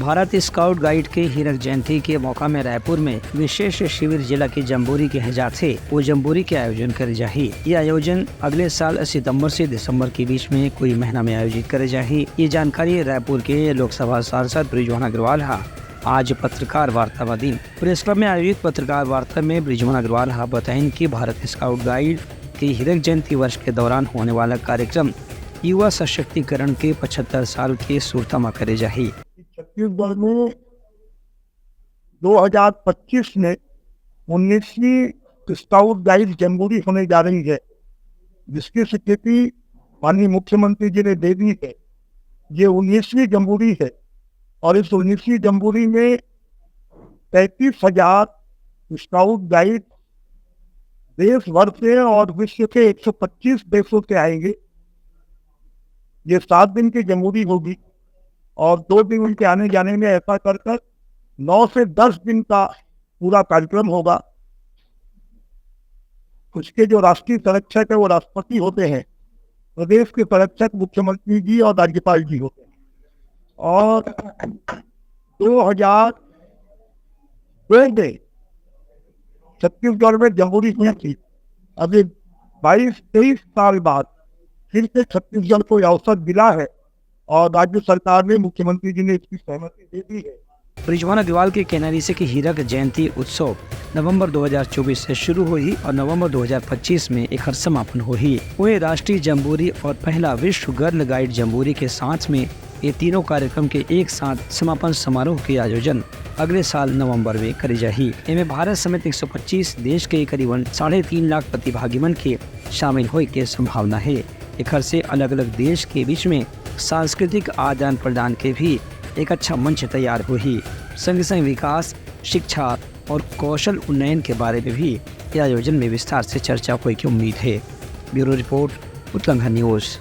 Bharat scout guide के हीरक जयंती के मौका में रायपुर में विशेष शिविर जिला की जम्बूरी के हजार थे वो जम्बूरी के आयोजन करे जाही। ये आयोजन अगले साल सितंबर से दिसंबर के बीच में कोई महीना में आयोजित करे जाही। ये जानकारी रायपुर के लोकसभा सांसद बृजमोहन अग्रवाल आज पत्रकार वार्ता दिन प्रेस क्लब में आयोजित पत्रकार वार्ता में बृजमोहन अग्रवाल बताएं कि भारत स्काउट गाइड के हीरक जयंती वर्ष के दौरान होने वाला कार्यक्रम युवा सशक्तिकरण के 75 साल के सूरतमा करे जाही। छत्तीसगढ़ में 2025 में 19वीं स्काउट गाइड जम्बूरी होने जा रही है, जिसकी स्वीकृति माननीय मुख्यमंत्री जी ने दे दी है। ये 19वीं जम्बूरी है और इस 19वीं जम्बूरी में 33,000 स्काउट गाइड देश भर से और विश्व के 125 देशों से आएंगे। ये 7 दिन की जम्बूरी होगी और 2 दिन उनके आने जाने में ऐसा कर 9 से 10 दिन का पूरा कार्यक्रम होगा। उसके जो राष्ट्रीय संरक्षक है वो राष्ट्रपति होते हैं, प्रदेश के संरक्षक मुख्यमंत्री जी और राज्यपाल जी होते हैं। और 2002 में छत्तीसगढ़ में जम्बूरी हुई थी। अभी 22-23 साल बाद फिर से छत्तीसगढ़ को अवसर मिला है और राज्य सरकार ने, मुख्यमंत्री जी ने इसकी सहमति दे दी है। बृजमोहन अग्रवाल के कहना से कि हीरक जयंती उत्सव नवंबर 2024 से शुरू हुई और नवंबर 2025 में एक समापन हुई। वही राष्ट्रीय जम्बूरी और पहला विश्व गर्ल गाइड जम्बूरी के साथ में ये तीनों कार्यक्रम के एक साथ समापन समारोह के आयोजन अगले साल नवंबर में करी जाही। इनमें भारत समेत 125 देश के करीबन 3.5 लाख प्रतिभागियों के शामिल होने की संभावना है। एक से अलग अलग देश के बीच में सांस्कृतिक आदान प्रदान के भी एक अच्छा मंच तैयार हुई। संग संग विकास, शिक्षा और कौशल उन्नयन के बारे में भी आयोजन में विस्तार से चर्चा होने की उम्मीद है। Bureau report, Uttarakhand news.